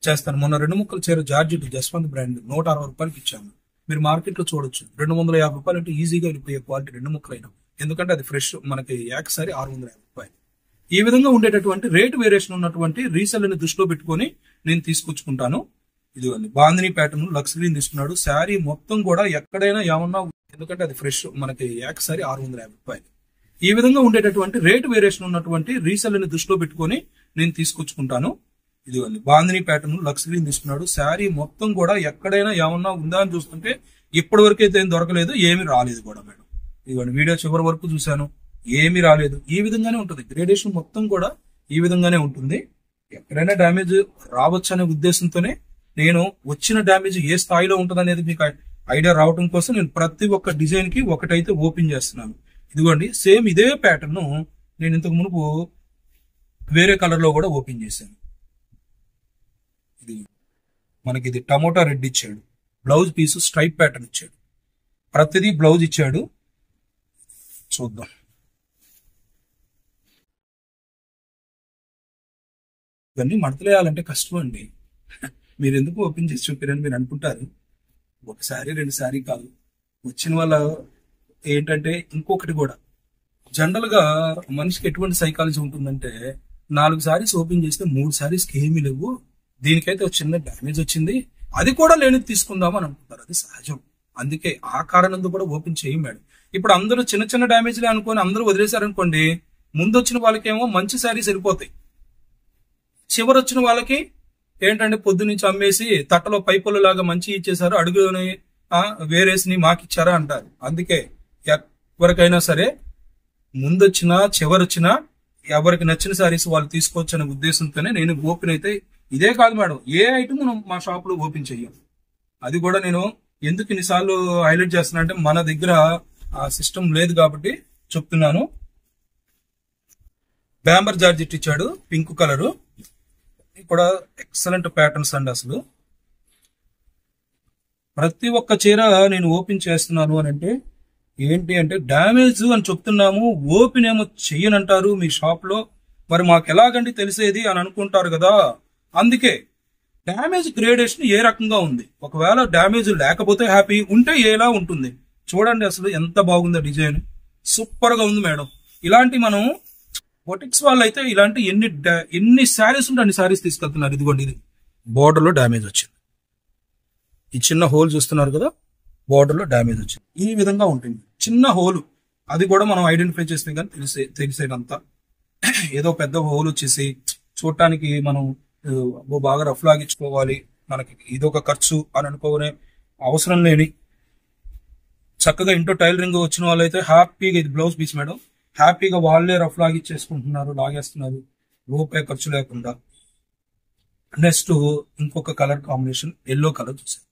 చేస్తాను. మొన్న 2 ముక్కలు చీర జార్జెట్ జస్వంత్ బ్రాండ్ 160 రూపాయలకి ఇచ్చాము. మీరు మార్కెట్ లో చూడొచ్చు 250 రూపాయలు అంటే ఈజీగా వెళ్ళిపోయే క్వాలిటీ 2 ముక్కలైనా. ఎందుకంటే అది ఫ్రెష్ మనకి ఏకసారి 650 రూపాయలు. ఈ విధంగా ఉండేటటువంటి రేటు వేరియేషన్ ఉన్నటువంటి రీసెల్ని దృష్టిలో పెట్టుకొని నేను తీసుకొచ్చుకుంటాను. ఇదిగోండి బాందిని ప్యాటర్న్ లక్స్ గ్రీన్ తీసుకున్నాడు. శారీ మొత్తం కూడా ఎక్కడైనా ఏమన్నా, ఎందుకంటే అది ఫ్రెష్ మనకి ఏకసారి 650 రూపాయలు. ఈ విధంగా ఉండేటటువంటి రేటు వేరియేషన్ ఉన్నటువంటి రీసెల్ని దృష్టిలో పెట్టుకొని నేను తీసుకొచ్చుకుంటాను. ఇదిగోండి బాందిని ప్యాటర్న్ లక్స్ గ్రీన్ తీసుకున్నాడు. శారీ మొత్తం కూడా ఎక్కడైనా ఏమన్నా ఉందా అని చూస్తుంటే ఇప్పటి వరకు అయితే ఏం దొరకలేదు, ఏమి రాలేదు కూడా మేడం. ఇదిగోండి వీడియో చివరి వరకు చూశాను, ఏమీ రాలేదు. ఈ విధంగానే ఉంటుంది గ్రేడేషన్ మొత్తం కూడా ఈ విధంగానే ఉంటుంది. ఎక్కడైనా డ్యామేజ్ రావచ్చు అనే ఉద్దేశంతోనే నేను వచ్చిన డ్యామేజ్ ఏ స్థాయిలో ఉంటుంది అనేది మీకు ఐడియా రావడం కోసం నేను ప్రతి ఒక్క డిజైన్ కి ఒకటైతే ఓపెన్ చేస్తున్నాను. ఇదిగోండి సేమ్ ఇదే ప్యాటర్న్ నేను ఇంతకు మునుపు వేరే కలర్ లో కూడా ఓపెన్ చేశాను. ఇది మనకి ఇది టమోటా రెడ్ ఇచ్చాడు. బ్లౌజ్ పీస్ స్ట్రైప్ ప్యాటర్న్ ఇచ్చాడు. ప్రతిదీ బ్లౌజ్ ఇచ్చాడు. చూద్దాం. ఇవన్నీ మడతలేయాలంటే కష్టం అండి. మీరు ఎందుకు ఓపెన్ చేసి చూపారని మీరు అనుకుంటారు. ఒకసారి 2 సారి కాదు. వచ్చిన వాళ్ళ ఏంటంటే ఇంకొకటి కూడా జనరల్ గా మనిషికి ఎటువంటి సైకాలజీ ఉంటుందంటే 4 సారీస్ ఓపెన్ చేస్తే 3 సారీస్కి ఏమీ లేవు, దీనికైతే ఒక చిన్న డ్యామేజ్ వచ్చింది, అది కూడా లేనిది తీసుకుందాం అని అనుకుంటారు. అది సహజం. అందుకే ఆ కారణంతో కూడా ఓపెన్ చేయం మేడం. ఇప్పుడు అందరూ చిన్న చిన్న డ్యామేజ్లే అనుకొని అందరూ వదిలేశారనుకోండి, ముందు వచ్చిన వాళ్ళకేమో మంచి శారీస్ వెళ్ళిపోతాయి, చివరి వచ్చిన వాళ్ళకి ఏంటంటే పొద్దు నుంచి అమ్మేసి తట్టలో పైపుల లాగా మంచి ఇచ్చేసారు, అడుగుని వేరేసి మాకిచ్చారా అంటారు. అందుకే ఎవరికైనా సరే ముందొచ్చినా చివరొచ్చినా ఎవరికి నచ్చిన శారీస్ వాళ్ళు తీసుకోవచ్చు అనే ఉద్దేశంతోనే నేను ఓపెన్ అయితే ఇదే కాదు మేడం, ఏ ఐటమ్ మనం మా షాప్ లో ఓపెన్ చెయ్యం. అది కూడా నేను ఎందుకు ఇన్నిసార్లు హైలైట్ చేస్తున్నా అంటే మన దగ్గర ఆ సిస్టమ్ లేదు కాబట్టి చెప్తున్నాను. బ్యాంబర్ జార్జెట్ ఇచ్చాడు పింక్ కలరు. కూడా ఎక్సలెంట్ ప్యాటర్న్స్ అండి. అసలు ప్రతి ఒక్క చీర నేను ఓపెన్ చేస్తున్నాను అని అంటే ఏంటి అంటే డ్యామేజ్ అని చెప్తున్నాము, ఓపెన్ ఏమో చెయ్యనంటారు మీ షాప్ లో, మరి మాకు ఎలాగండి తెలిసేది అని అనుకుంటారు కదా. అందుకే డ్యామేజ్ గ్రేడేషన్ ఏ రకంగా ఉంది, ఒకవేళ డ్యామేజ్ లేకపోతే హ్యాపీ, ఉంటే ఎలా ఉంటుంది చూడండి. అసలు ఎంత బాగుందో డిజైన్, సూపర్ గా ఉంది మేడం. ఇలాంటి మనం బొటిక్స్ వాళ్ళు అయితే ఇలాంటి ఎన్ని శారీస్ ఉంటే అన్ని శారీస్ తీసుకెళ్తున్నారు. ఇదిగోండి ఇది బోర్డర్ లో డ్యామేజ్ వచ్చింది, ఈ చిన్న హోల్ చూస్తున్నారు కదా, బోర్డర్ లో డ్యామేజ్ వచ్చింది. ఈ విధంగా ఉంటుంది చిన్న హోల్, అది కూడా మనం ఐడెంటిఫై చేస్తే కానీ తెలిసేదంత. ఏదో పెద్ద హోల్ వచ్చేసి చూడటానికి మనం బాగా రఫ్ లాగించుకోవాలి, మనకి ఇదొక ఖర్చు అని అనుకోనే అవసరం లేని చక్కగా ఇంటో టైలరింగ్ వచ్చిన వాళ్ళైతే హ్యాపీగా, ఇది బ్లౌజ్ పీస్ మేడం, హ్యాపీగా వాళ్ళే రఫ్ లాగిచ్చేసుకుంటున్నారు, లాగేస్తున్నారు రూపాయి ఖర్చు లేకుండా. నెక్స్ట్ ఇంకొక కలర్ కాంబినేషన్ ఎల్లో కలర్ చూసాను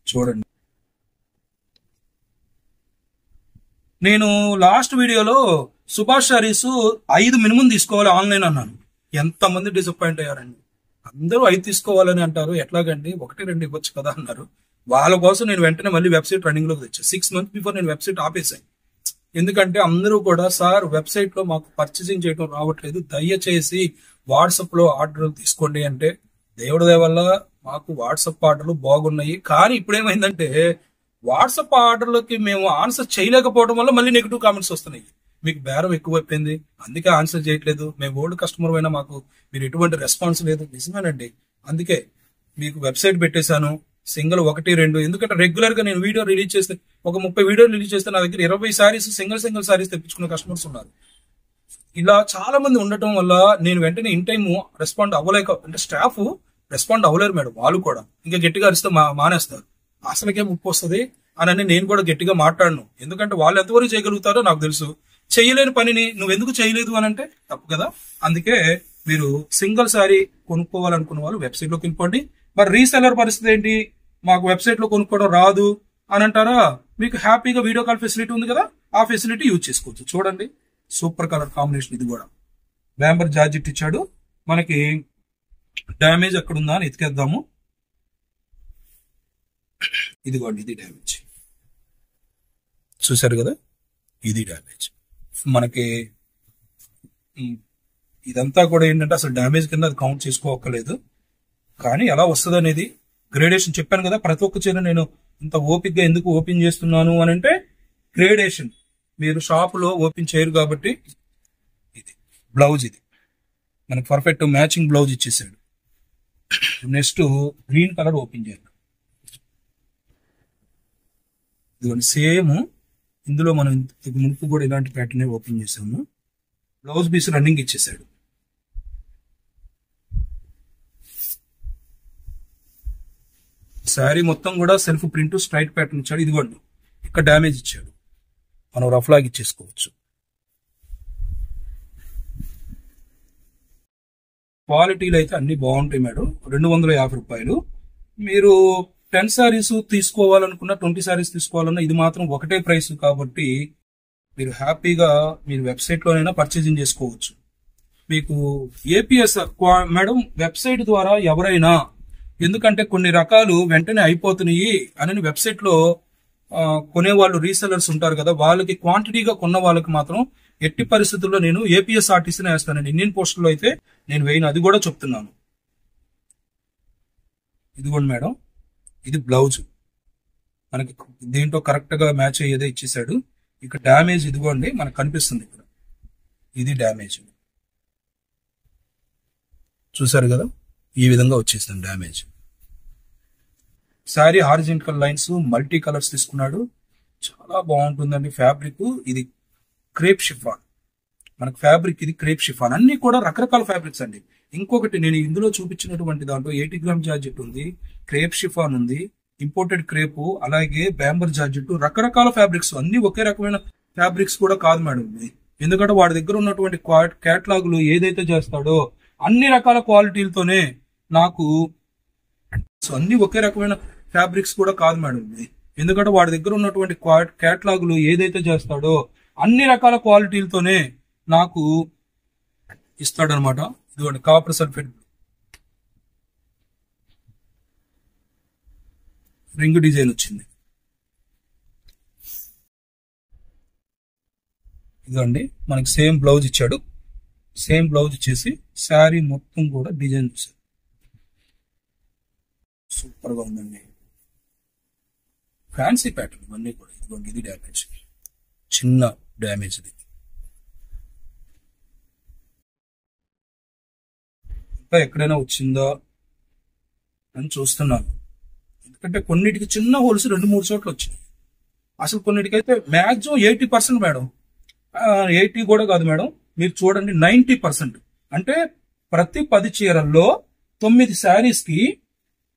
చూడండి. నేను లాస్ట్ వీడియోలో సుభాష్ శారీస్ 5 మినిమం తీసుకోవాలి ఆన్లైన్ అన్నాను. ఎంతమంది డిసప్పాయింట్ అయ్యారండి. అందరూ 5 తీసుకోవాలని అంటారు, ఎట్లాగండి 1-2 ఇవ్వచ్చు కదా అన్నారు. వాళ్ళ కోసం నేను వెంటనే మళ్ళీ వెబ్సైట్ రన్నింగ్ లోకి తెచ్చాను. 6 మంత్స్ బిఫోర్ నేను వెబ్సైట్ ఆపేసాను. ఎందుకంటే అందరూ కూడా సార్ వెబ్సైట్ లో మాకు పర్చేసింగ్ చేయడం రావట్లేదు, దయచేసి వాట్సాప్ లో ఆర్డర్లు తీసుకోండి అంటే, దేవుడి దయ వల్ల మాకు వాట్సాప్ ఆర్డర్లు బాగున్నాయి. కానీ ఇప్పుడు ఏమైందంటే వాట్సాప్ ఆర్డర్లకి మేము ఆన్సర్ చేయలేకపోవడం వల్ల మళ్ళీ నెగిటివ్ కామెంట్స్ వస్తున్నాయి. మీకు బేరం ఎక్కువైపోయింది అందుకే ఆన్సర్ చేయట్లేదు, మేము ఓల్డ్ కస్టమర్ అయినా మాకు మీరు ఎటువంటి రెస్పాన్స్ లేదు. నిజమేనండి, అందుకే మీకు వెబ్సైట్ పెట్టేశాను. సింగిల్ 1-2, ఎందుకంటే రెగ్యులర్ గా నేను వీడియో రిలీజ్ చేస్తే ఒక 30 వీడియోలు రిలీజ్ చేస్తే నా దగ్గర 20 సారీస్ సింగిల్ సారీస్ తెప్పించుకునే కస్టమర్స్ ఉన్నారు. ఇలా చాలా మంది ఉండటం వల్ల నేను వెంటనే ఇన్ టైమ్ రెస్పాండ్ అవ్వలేక, అంటే స్టాఫ్ రెస్పాండ్ అవ్వలేరు మేడం. వాళ్ళు కూడా ఇంకా గట్టిగా అరిస్తే మానేస్తారు, అసలుకే ముప్పు వస్తుంది అని నేను కూడా గట్టిగా మాట్లాడను. ఎందుకంటే వాళ్ళు ఎంతవరకు చేయగలుగుతారో నాకు తెలుసు. చేయలేని పనిని నువ్వెందుకు చేయలేదు అని అంటే తప్పు కదా. అందుకే మీరు సింగిల్ సారీ కొనుక్కోవాలనుకున్న వాళ్ళు వెబ్సైట్ లోకి వెళ్ళిపోండి. మరి రీసెల్లర్ పరిస్థితి ఏంటి, మాకు వెబ్సైట్ లో కొనుక్కోవడం రాదు అని అంటారా, మీకు హ్యాపీగా వీడియో కాల్ ఫెసిలిటీ ఉంది కదా, ఆ ఫెసిలిటీ యూజ్ చేసుకోవచ్చు. చూడండి సూపర్ కలర్ కాంబినేషన్. ఇది కూడా బ్యాంబర్ జార్జెట్ ఇచ్చాడు. మనకి డ్యామేజ్ ఎక్కడ ఉందా అని ఎతికేద్దాము. ఇదిగోండి, ఇది డ్యామేజ్ చూసారు కదా, ఇది డ్యామేజ్. మనకి ఇదంతా కూడా ఏంటంటే అసలు డ్యామేజ్ కింద అది కౌంట్ చేసుకోవక్కర్లేదు. కానీ ఎలా వస్తుంది అనేది గ్రేడేషన్ చెప్పాను కదా. ప్రతి ఒక్క చీర నేను ఇంత ఓపిక్ గా ఎందుకు ఓపెన్ చేస్తున్నాను అని అంటే గ్రేడేషన్. మీరు షాప్ లో ఓపెన్ చేయరు కాబట్టి. ఇది బ్లౌజ్, ఇది మనకి పర్ఫెక్ట్ మ్యాచింగ్ బ్లౌజ్ ఇచ్చేసాడు. నెక్స్ట్ గ్రీన్ కలర్ ఓపెన్ చేయాలి. ఇదిగోండి సేమ్ ఇందులో మనం మునుపు కూడా ఇలాంటి ప్యాటర్న్ ఓపెన్ చేసాము. బ్లౌజ్ పీస్ రన్నింగ్ ఇచ్చేసాడు. శారీ మొత్తం కూడా సెల్ఫ్ ప్రింట్ స్ట్రైట్ ప్యాటర్న్ ఇచ్చాడు. ఇదిగోండి ఇక్కడ డ్యామేజ్ ఇచ్చాడు, మనం రఫ్ లాగ్ ఇచ్చేసుకోవచ్చు. క్వాలిటీలు అయితే అన్ని బాగుంటాయి మేడం. 250 రూపాయలు. మీరు 10 సారీస్ తీసుకోవాలనుకున్నా 20 సారీస్ తీసుకోవాలన్నా ఇది మాత్రం ఒకటే ప్రైస్ కాబట్టి మీరు హ్యాపీగా మీరు వెబ్సైట్ లోనైనా పర్చేజింగ్ చేసుకోవచ్చు. మీకు ఏపీఎస్ మేడం వెబ్సైట్ ద్వారా ఎవరైనా, ఎందుకంటే కొన్ని రకాలు వెంటనే అయిపోతున్నాయి అని వెబ్సైట్ లో కొనేవాళ్ళు రీసెలర్స్ ఉంటారు కదా, వాళ్ళకి క్వాంటిటీగా కొన్న వాళ్ళకి మాత్రం ఎట్టి పరిస్థితుల్లో నేను ఏపీఎస్ ఆర్టీసీనే వేస్తానండి. ఇండియన్ పోస్ట్ లో అయితే నేను వేయను, అది కూడా చెప్తున్నాను. ఇదిగోండి మేడం, ఇది బ్లౌజ్ మనకి దీంట్లో కరెక్ట్ గా మ్యాచ్ అయ్యేదే ఇచ్చేసాడు. ఇక డ్యామేజ్ ఇదిగోండి మనకు కనిపిస్తుంది ఇక్కడ, ఇది డ్యామేజ్ చూసారు కదా, ఈ విధంగా వచ్చేసింది damage. Sari horizontal lines multi colours తీసుకున్నాడు, చాలా బాగుంటుందండి. ఫ్యాబ్రిక్ ఇది క్రేప్ షిఫాన్, మనకు ఫ్యాబ్రిక్ ఇది క్రేప్ షిఫాన్. అన్ని కూడా రకరకాల ఫ్యాబ్రిక్స్ అండి. ఇంకొకటి నేను ఇందులో చూపించినటువంటి దాంట్లో 80 గ్రామ్ జార్జెట్ ఉంది, క్రేప్ షిఫాన్ ఉంది, ఇంపోర్టెడ్ క్రేపు, అలాగే బ్యాంబర్ జార్జెట్, రకరకాల ఫ్యాబ్రిక్స్. అన్ని ఒకే రకమైన ఫ్యాబ్రిక్స్ కూడా కాదు మేడం. ఎందుకంటే వాడి దగ్గర ఉన్నటువంటి కేటలాగులు ఏదైతే చేస్తాడో అన్ని రకాల క్వాలిటీలతోనే నాకు, అన్ని ఒకే రకమైన ఫ్యాబ్రిక్స్ కూడా కాదు మేడం. ఎందుకంటే వాడి దగ్గర ఉన్నటువంటి కేటలాగులు ఏదైతే చేస్తాడో అన్ని రకాల క్వాలిటీలతోనే నాకు ఇస్తాడనమాట. ఇదిగోండి కాపర్ సల్ఫేట్ రింగ్ డిజైన్ వచ్చింది. ఇదిగోండి మనకి సేమ్ బ్లౌజ్ ఇచ్చాడు. సేమ్ బ్లౌజ్ ఇచ్చేసి శారీ మొత్తం కూడా డిజైన్ చూసారు, సూపర్ గా ఉందండి. ఫ్యాన్సీ ప్యాటర్న్ ఇవన్నీ కూడా. ఇదిగోండి ఇది డ్యామేజ్, చిన్న డ్యామేజ్. ఇది ఇంకా ఎక్కడైనా వచ్చిందా అని చూస్తున్నాను. ఎందుకంటే కొన్నిటికి చిన్న హోల్స్ 2-3 చోట్ల వచ్చినాయి. అసలు కొన్నిటికైతే మ్యాక్సిమం 80% మేడం, 80 కూడా కాదు మేడం, మీరు చూడండి 90%. అంటే ప్రతి 10 చీరల్లో 9 శారీస్ కి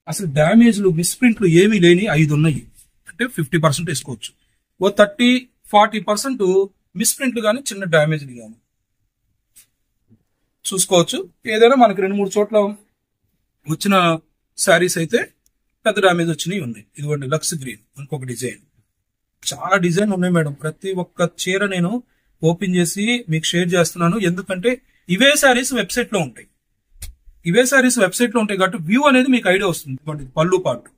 అసలు డ్యామేజ్లు మిస్ప్రింట్లు ఏమీ లేని 5 ఉన్నాయి. అంటే 50% వేసుకోవచ్చు. ఓ 30-40% మిస్ప్రింట్లు కానీ చిన్న డ్యామేజ్లు కానీ చూసుకోవచ్చు. ఏదైనా మనకి 2-3 చోట్ల వచ్చిన శారీస్ అయితే పెద్ద డ్యామేజ్ వచ్చినాయి ఉన్నాయి. ఇదిగోండి లక్స్ గ్రీన్, ఇంకొక డిజైన్. చాలా డిజైన్ ఉన్నాయి మేడం. ప్రతి ఒక్క చీర నేను ఓపెన్ చేసి మీకు షేర్ చేస్తున్నాను. ఎందుకంటే ఇవే శారీస్ వెబ్సైట్ లో ఉంటాయి, ఇవే శారీస్ వెబ్సైట్ లో ఉంటాయి కాబట్టి వ్యూ అనేది మీకు ఐడియా వస్తుంది. పళ్ళు పాటు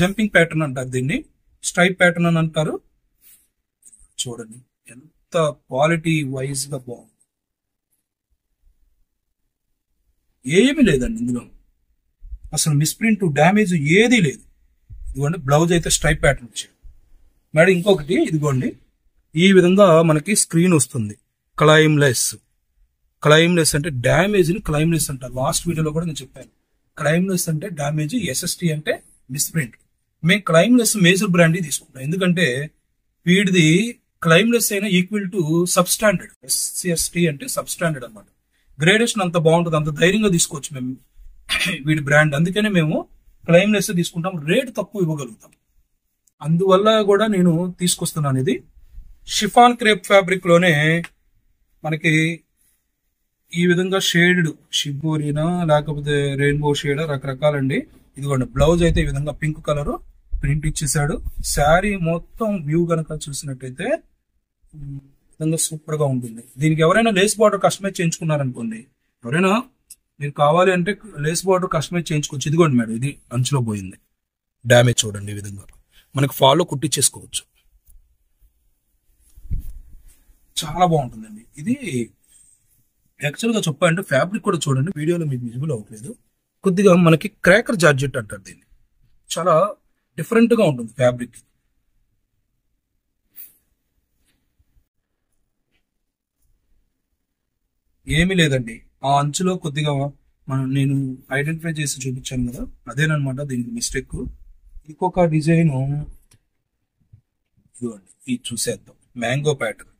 జంపింగ్ ప్యాటర్న్ అంటారు దీన్ని, స్ట్రైప్ ప్యాటర్న్ అని అంటారు. చూడండి ఎంత క్వాలిటీ వైజ్ గా బాగుంది, ఏమీ లేదండి ఇందులో, అసలు మిస్ప్రింట్ డ్యామేజ్ ఏదీ లేదు. ఇదిగోండి బ్లౌజ్ అయితే స్ట్రైప్ ప్యాటర్న్ వచ్చాయి మేడం. ఇంకొకటి ఇదిగోండి ఈ విధంగా మనకి స్క్రీన్ వస్తుంది. క్లైమ్లెస్, క్లైమ్లెస్ అంటే డ్యామేజ్ ని క్లైమ్లెస్ అంటారు. లాస్ట్ వీడియోలో కూడా నేను చెప్పాను. క్లైమ్లెస్ అంటే డ్యామేజ్, ఎస్ఎస్టీ అంటే మిస్ప్రింట్. మేము క్లైమ్లెస్ మేజర్ బ్రాండ్ తీసుకుంటాం, ఎందుకంటే వీడిది క్లైమ్లెస్ అయినా equal to sub standard. SC ST అంటే సబ్ స్టాండర్డ్ అనమాట. గ్రేడేషన్ అంత బాగుంటుంది, అంత ధైర్యంగా తీసుకోవచ్చు మేము వీడి బ్రాండ్. అందుకనే మేము క్లైమ్లెస్ తీసుకుంటాం, రేట్ తక్కువ ఇవ్వగలుగుతాం. అందువల్ల కూడా నేను తీసుకొస్తున్నాను ఇది. షిఫాన్ క్రేప్ ఫ్యాబ్రిక్ లోనే మనకి ఈ విధంగా షేడ్ షిబోరీనా లేకపోతే రెయిన్బో షేడ్ రకరకాలండి. ఇదిగోండి బ్లౌజ్ అయితే ఈ విధంగా పింక్ కలర్ ప్రింట్ ఇచ్చేసాడు. శారీ మొత్తం వ్యూ గనక చూసినట్టయితే విధంగా సూపర్ గా ఉంటుంది. దీనికి ఎవరైనా లేస్ బార్డర్ కస్టమైజ్ చేయించుకున్నారనుకోండి, ఎవరైనా మీరు కావాలి అంటే లేస్ బార్డర్ కస్టమైజ్ చేయించుకోవచ్చు. ఇదిగోండి మేడం, ఇది అంచులో పోయింది డ్యామేజ్ చూడండి. ఈ విధంగా మనకి ఫాల్లో కుట్టించేసుకోవచ్చు. చాలా బాగుంటుందండి. ఇది యాక్చువల్గా చెప్పాలంటే ఫ్యాబ్రిక్ కూడా చూడండి, వీడియోలో మీకు విజిబుల్ అవ్వట్లేదు. కొద్దిగా మనకి క్రాకర్ జార్జెట్ అంటారు దీన్ని. చాలా డిఫరెంట్ గా ఉంటుంది ఫ్యాబ్రిక్. ఏమీ లేదండి, ఆ అంచులో కొద్దిగా నేను ఐడెంటిఫై చేసి చూపించాను కదా, అదేనమాట దీనికి మిస్టేక్. ఇంకొక డిజైన్ ఇదిగోండి, ఇది చూసేద్దాం. Mango pattern,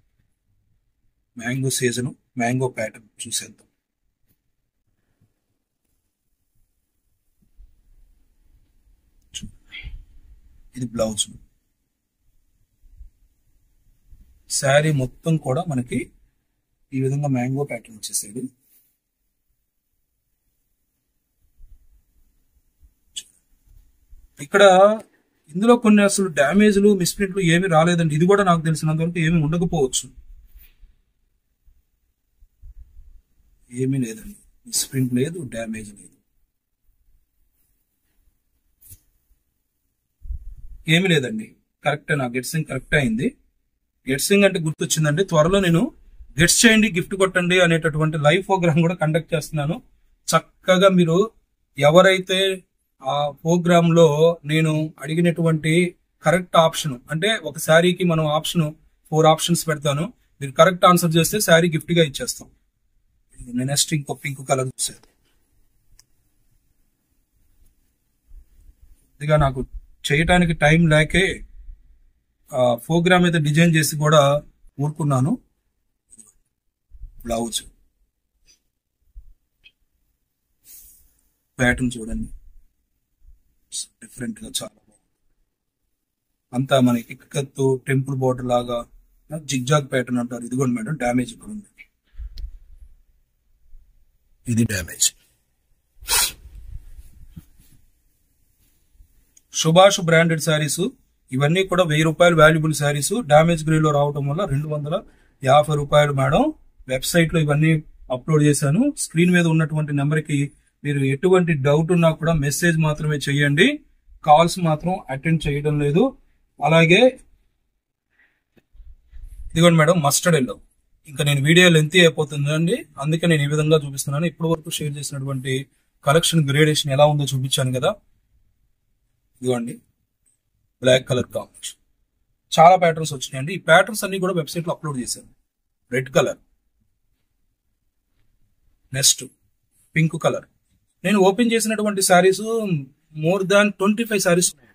mango season, mango pattern చూసేద్దాం. ఇది బ్లౌజ్. శారీ మొత్తం కూడా మనకి ఈ విధంగా మ్యాంగో ప్యాటర్న్ వచ్చేసేది. ఇక్కడ ఇందులో కొన్ని అసలు డ్యామేజ్లు మిస్ప్రింట్లు ఏమి రాలేదండి. ఇది కూడా నాకు తెలిసినంత వరకు ఏమి ఉండకపోవచ్చు. ఏమీ లేదండి, మిస్ప్రింట్ లేదు, డ్యామేజ్ లేదు, ఏమీ లేదండి. కరెక్ట్, నా గెట్సింగ్ కరెక్ట్ అయింది. గెట్సింగ్ అంటే గుర్తొచ్చిందండి, త్వరలో నేను గెట్స్ చేయండి గిఫ్ట్ కొట్టండి అనేటటువంటి లైవ్ ప్రోగ్రామ్ కూడా కండక్ట్ చేస్తున్నాను. చక్కగా మీరు ఎవరైతే ఆ ప్రోగ్రామ్ లో నేను అడిగినటువంటి కరెక్ట్ ఆప్షన్, అంటే ఒక శారీకి మనం 4 ఆప్షన్స్ పెడతాను, మీరు కరెక్ట్ ఆన్సర్ చేస్తే శారీ గిఫ్ట్ గా ఇచ్చేస్తాం. నెక్స్ట్ ఇంకో పింక్ కలర్ చూసేది. ఇదిగా నాకు చేయటానికి టైం లేకే ప్రోగ్రామ్ అయితే డిజైన్ చేసి కూడా ఊరుకున్నాను. బ్లౌజ్ ప్యాటర్న్ చూడండి, డిఫరెంట్ గా చాలా బాగుంది. అంతా మనకి ఇక్కత్తు టెంపుల్ బోర్డర్ లాగా జిగ్జాగ్ ప్యాటర్న్ అంటారు. ఇదిగోండి మేడం, డ్యామేజ్ ఇక్కడ ఉంది. ఇది డ్యామేజ్. సుభాష్ బ్రాండెడ్ శారీస్ ఇవన్నీ కూడా 1000 రూపాయలు వాల్యుబుల్ శారీస్. డ్యామేజ్ గ్రేడ్ లో రావడం వల్ల 250 రూపాయలు మేడం. వెబ్సైట్ లో ఇవన్నీ అప్లోడ్ చేశాను. స్క్రీన్ మీద ఉన్నటువంటి నెంబర్ కి మీరు ఎటువంటి డౌట్ ఉన్నా కూడా మెసేజ్ మాత్రమే చేయండి, కాల్స్ మాత్రం అటెండ్ చేయడం లేదు. అలాగే ఇదిగోండి మేడం, మస్టర్డ్ ఎల్లో. ఇంకా నేను వీడియో లెంత్ అయిపోతుందండి, అందుకే నేను ఈ విధంగా చూపిస్తున్నాను. ఇప్పటి వరకు షేర్ చేసినటువంటి కలెక్షన్ గ్రేడేషన్ ఎలా ఉందో చూపించాను కదా. ఇదిగోండి బ్లాక్ కలర్ కాంబినేషన్, చాలా ప్యాటర్న్స్ వచ్చినాయండి. ఈ ప్యాటర్న్స్ అన్ని కూడా వెబ్సైట్ లో అప్లోడ్ చేశాను. Red colour, next pink colour. నేను ఓపెన్ చేసినటువంటి శారీస్ మోర్ దాన్ 25 శారీస్ ఉన్నాయి.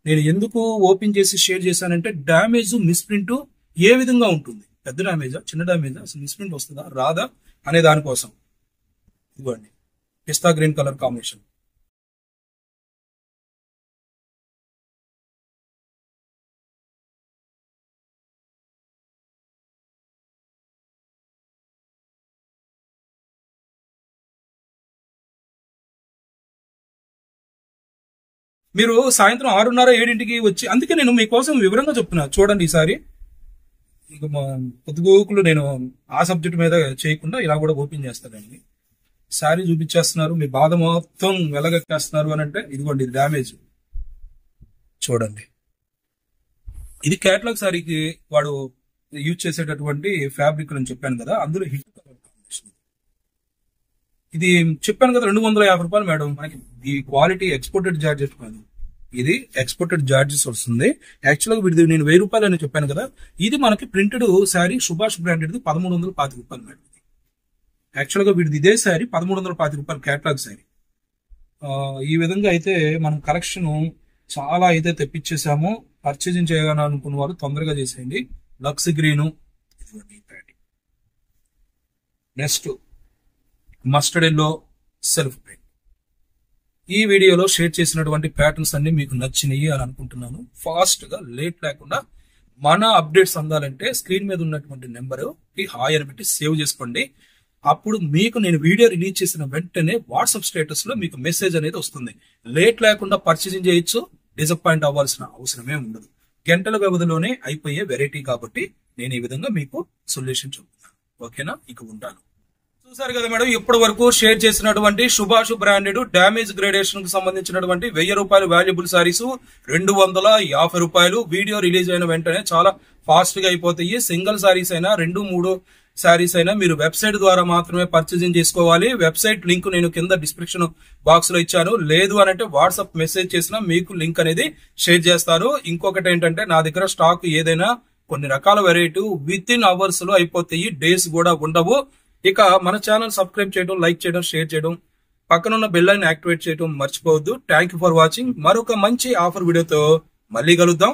నేను ఎందుకు ఓపెన్ చేసి షేర్ చేశానంటే డ్యామేజ్ మిస్ప్రింట్ ఏ విధంగా ఉంటుంది, పెద్ద డ్యామేజా చిన్న డ్యామేజా, అసలు మిస్ప్రింట్ వస్తుందా రాదా అనే దానికోసం. ఇదిగోండి పిస్తా గ్రీన్ కలర్ కాంబినేషన్. మీరు సాయంత్రం 6:30-7కి వచ్చి, అందుకే నేను మీకోసం వివరంగా చెప్తున్నా. చూడండి ఈసారి ఇక పొద్దుగోకులు నేను ఆ సబ్జెక్ట్ మీద చేయకుండా ఇలా కూడా ఓపెన్ చేస్తానండి. శారీ చూపించేస్తున్నారు, మీ బాధ మొత్తం వెలగక్కేస్తున్నారు అని అంటే ఇదిగోండి ఇది డ్యామేజ్ చూడండి. ఇది కేటలాగ్ శారీకి వాడు యూజ్ చేసేటటువంటి ఫ్యాబ్రిక్ అని చెప్పాను కదా, అందులో హిట్ కలర్ కాంబినేషన్. ఇది చెప్పాను కదా 250 రూపాయలు మేడం. మనకి ఈ క్వాలిటీ ఎక్స్పోర్టెడ్ జార్జెట్ కాదు, ఇది ఎక్స్పోర్టెడ్ జార్జెస్ వస్తుంది. యాక్చువల్గా వీడిది నేను 1000 రూపాయలు అని చెప్పాను కదా, ఇది మనకి ప్రింటెడ్ శారీ సుభాష్ బ్రాండెడ్ 1325 రూపాయలు మేడం. యాక్చువల్గా వీడిది ఇదే శారీ 1325 రూపాయలు కేటలాగ్ శారీ. ఈ విధంగా అయితే మనం కలెక్షన్ చాలా అయితే తెప్పించేసాము. పర్చేజింగ్ చేయాలనుకున్న వారు తొందరగా చేసేయండి. Lux green, next mustard yellow self print. ఈ వీడియోలో షేర్ చేసినటువంటి ప్యాటర్న్స్ అన్ని మీకు నచ్చినాయి అని అనుకుంటున్నాను. ఫాస్ట్ గా లేట్ లేకుండా మన అప్డేట్స్ అందాలంటే స్క్రీన్ మీద ఉన్నటువంటి నెంబర్ కి హాయ్ అని పెట్టి సేవ్ చేసుకోండి. అప్పుడు మీకు నేను వీడియో రిలీజ్ చేసిన వెంటనే వాట్సాప్ స్టేటస్ లో మీకు మెసేజ్ అనేది వస్తుంది. లేట్ లేకుండా పర్చేసింగ్ చేయొచ్చు, డిసప్పాయింట్ అవ్వాల్సిన అవసరమే ఉండదు. గంటల వ్యవధిలోనే అయిపోయే వెరైటీ కాబట్టి నేను ఈ విధంగా మీకు సొల్యూషన్ చెప్తున్నాను. ఓకేనా? ఇక ఉంటాను. చూసారు కదా మేడం, ఇప్పటి వరకు షేర్ చేసినటువంటి శుభాషు బ్రాండెడ్ డ్యామేజ్ గ్రేడేషన్ కు సంబంధించినటువంటి 1000 రూపాయలు వాల్యుబుల్ సారీస్ 250 రూపాయలు. వీడియో రిలీజ్ అయిన వెంటనే చాలా ఫాస్ట్ గా అయిపోతాయి. సింగిల్ సారీస్ అయినా 2-3 సారీస్ అయినా మీరు వెబ్సైట్ ద్వారా మాత్రమే పర్చేసింగ్ చేసుకోవాలి. వెబ్సైట్ లింక్ నేను కింద డిస్క్రిప్షన్ బాక్స్ లో ఇచ్చాను. లేదు అని అంటే వాట్సాప్ మెసేజ్ చేసినా మీకు లింక్ అనేది షేర్ చేస్తారు. ఇంకొకటి ఏంటంటే నా దగ్గర స్టాక్ ఏదైనా కొన్ని రకాల వెరైటీ విత్ ఇన్ అవర్స్ లో అయిపోతాయి, డేస్ కూడా ఉండవు. ఇక మన ఛానల్ సబ్స్క్రైబ్ చేయడం, లైక్ చేయడం, షేర్ చేయడం, పక్కనున్న బెల్ ఐకాన్ యాక్టివేట్ చేయడం మర్చిపోవద్దు. Thank you for watching. మరొక మంచి ఆఫర్ వీడియోతో మళ్ళీ కలుద్దాం.